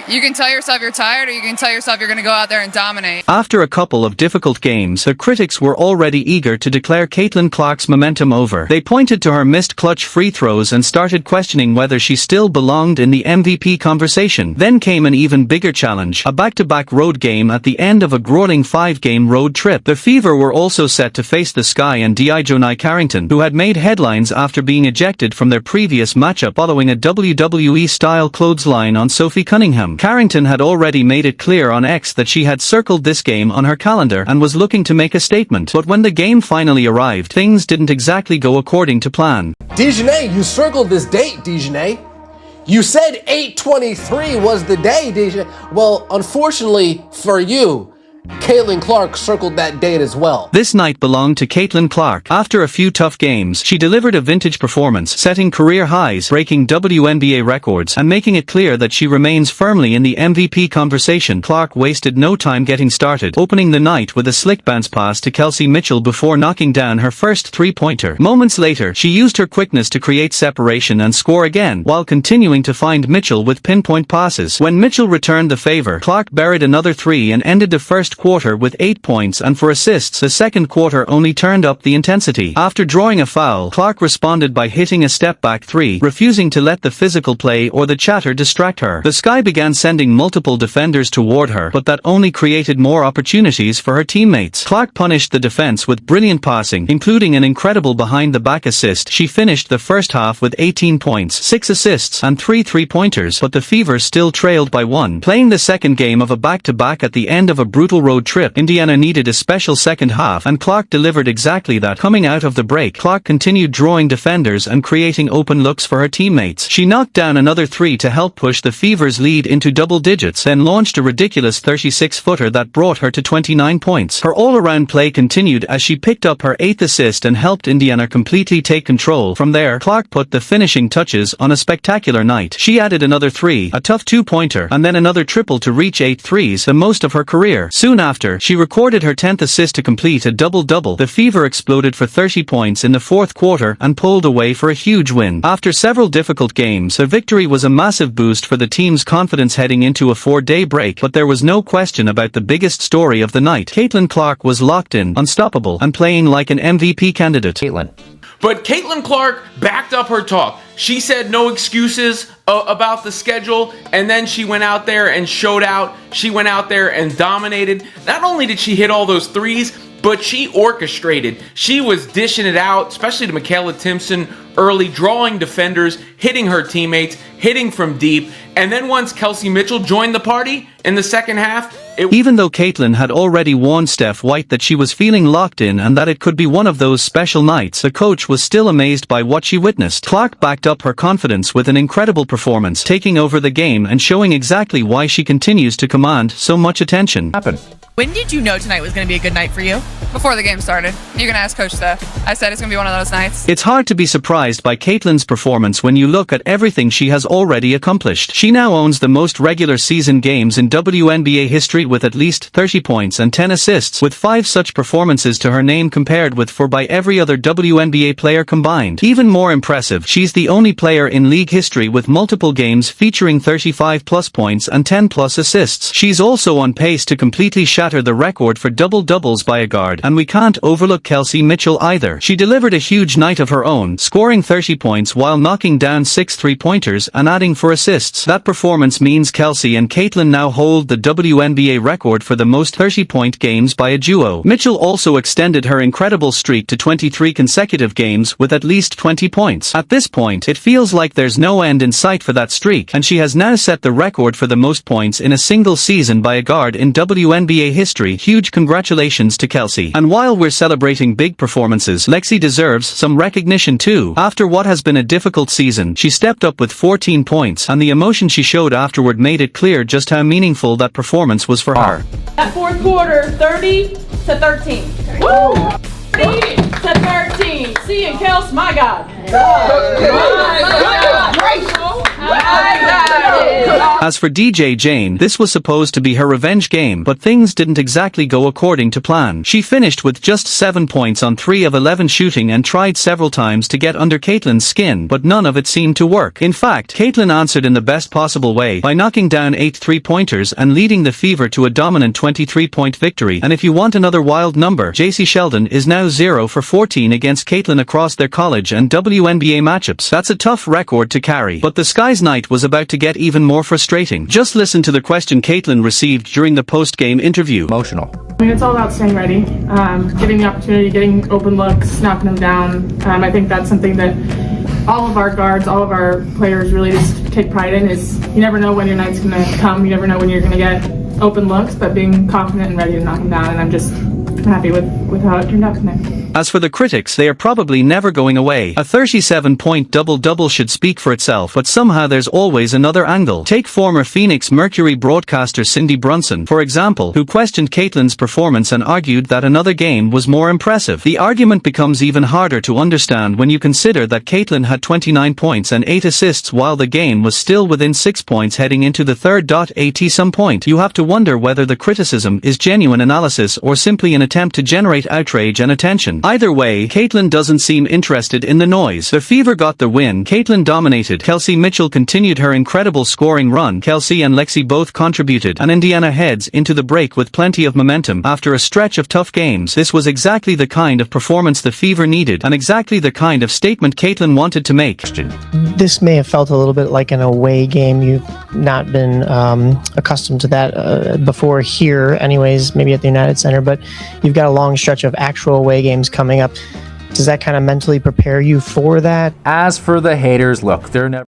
You can tell yourself you're tired, or you can tell yourself you're going to go out there and dominate. After a couple of difficult games, the critics were already eager to declare Caitlin Clark's momentum over. They pointed to her missed clutch free throws and started questioning whether she still belonged in the MVP conversation. Then came an even bigger challenge, a back-to-back road game at the end of a grueling 5-game road trip. The Fever were also set to face the Sky and DiJonai Carrington, who had made headlines after being ejected from their previous matchup following a WWE-style clothesline on Sophie Cunningham. Carrington had already made it clear on X that she had circled this game on her calendar and was looking to make a statement. But when the game finally arrived, things didn't exactly go according to plan. DiJonai, you circled this date, DiJonai. You said 8/23 was the day, DiJonai. Well, unfortunately for you, Caitlin Clark circled that date as well. This night belonged to Caitlin Clark. After a few tough games, she delivered a vintage performance, setting career highs, breaking WNBA records, and making it clear that she remains firmly in the MVP conversation. Clark wasted no time getting started, opening the night with a slick bounce pass to Kelsey Mitchell before knocking down her first three-pointer. Moments later, she used her quickness to create separation and score again, while continuing to find Mitchell with pinpoint passes. When Mitchell returned the favor, Clark buried another three and ended the first quarter with 8 points, and for assists the second quarter only turned up the intensity. After drawing a foul, Clark responded by hitting a step-back three, refusing to let the physical play or the chatter distract her. The Sky began sending multiple defenders toward her, but that only created more opportunities for her teammates. Clark punished the defense with brilliant passing, including an incredible behind-the-back assist. She finished the first half with 18 points, 6 assists, and 3 three-pointers, but the Fever still trailed by 1. Playing the second game of a back-to-back at the end of a brutal road trip, Indiana needed a special second half, and Clark delivered exactly that. Coming out of the break, Clark continued drawing defenders and creating open looks for her teammates. She knocked down another three to help push the Fever's lead into double digits, then launched a ridiculous 36-footer that brought her to 29 points. Her all-around play continued as she picked up her 8th assist and helped Indiana completely take control. From there, Clark put the finishing touches on a spectacular night. She added another three, a tough two-pointer, and then another triple to reach 8 threes, the most of her career. Soon after, she recorded her 10th assist to complete a double-double. The Fever exploded for 30 points in the fourth quarter and pulled away for a huge win. After several difficult games, the victory was a massive boost for the team's confidence heading into a 4-day break, but there was no question about the biggest story of the night. Caitlin Clark was locked in, unstoppable, and playing like an MVP candidate. But Caitlin Clark backed up her talk. She said no excuses about the schedule, and then she went out there and showed out. She went out there and dominated. Not only did she hit all those threes, but she orchestrated. She was dishing it out, especially to Michaela Timpson early, drawing defenders, hitting her teammates, hitting from deep. And then once Kelsey Mitchell joined the party in the second half, even though Caitlin had already warned Steph White that she was feeling locked in and that it could be one of those special nights, the coach was still amazed by what she witnessed. Clark backed up her confidence with an incredible performance, taking over the game and showing exactly why she continues to command so much attention. When did you know tonight was going to be a good night for you? Before the game started. You can ask Coach Steph. I said it's going to be one of those nights. It's hard to be surprised by Caitlin's performance when you look at everything she has already accomplished. She now owns the most regular season games in WNBA history with at least 30 points and 10 assists, with 5 such performances to her name compared with 4 by every other WNBA player combined. Even more impressive, she's the only player in league history with multiple games featuring 35-plus points and 10-plus assists. She's also on pace to completely shatter the record for double-doubles by a guard, and we can't overlook Kelsey Mitchell either. She delivered a huge night of her own, scoring 30 points while knocking down 6 three-pointers and adding 4 assists. That performance means Kelsey and Caitlin now hold the WNBA record for the most 30-point games by a duo. Mitchell also extended her incredible streak to 23 consecutive games with at least 20 points. At this point, it feels like there's no end in sight for that streak, and she has now set the record for the most points in a single season by a guard in WNBA history. Huge congratulations to Kelsey. And while we're celebrating big performances, Lexi deserves some recognition too. After what has been a difficult season, she stepped up with 14 points, and the emotion she showed afterward made it clear just how meaningful that performance was for her. That fourth quarter, 30-13. Woo! 30-13. See you, Kels, my God. My God. As for DJ Jane, this was supposed to be her revenge game, but things didn't exactly go according to plan. She finished with just 7 points on 3 of 11 shooting and tried several times to get under Caitlin's skin, but none of it seemed to work. In fact, Caitlin answered in the best possible way by knocking down 8 3-pointers and leading the Fever to a dominant 23-point victory. And if you want another wild number, JC Sheldon is now 0 for 14 against Caitlin across their college and WNBA matchups. That's a tough record to carry. But the Sky's night was about to get even more frustrating. Just listen to the question Caitlin received during the post-game interview. Emotional. I mean, it's all about staying ready, getting the opportunity, getting open looks, knocking them down. I think that's something that all of our guards, all of our players really just take pride in, is you never know when your night's going to come, you never know when you're going to get open looks, but being confident and ready to knock them down, and I'm just happy with how it turned out tonight. As for the critics, they are probably never going away. A 37-point double-double should speak for itself, but somehow there's always another angle. Take former Phoenix Mercury broadcaster Cindy Brunson, for example, who questioned Caitlin's performance and argued that another game was more impressive. The argument becomes even harder to understand when you consider that Caitlin had 29 points and 8 assists while the game was still within 6 points heading into the third. At some point, you have to wonder whether the criticism is genuine analysis or simply an attempt to generate outrage and attention. Either way, Caitlin doesn't seem interested in the noise. The Fever got the win. Caitlin dominated. Kelsey Mitchell continued her incredible scoring run. Kelsey and Lexi both contributed, and Indiana heads into the break with plenty of momentum. After a stretch of tough games, this was exactly the kind of performance the Fever needed, and exactly the kind of statement Caitlin wanted to make. This may have felt a little bit like an away game. You've not been accustomed to that before here, anyways, maybe at the United Center, but you've got a long stretch of actual away games coming up. Does that kind of mentally prepare you for that? As for the haters, look, they're never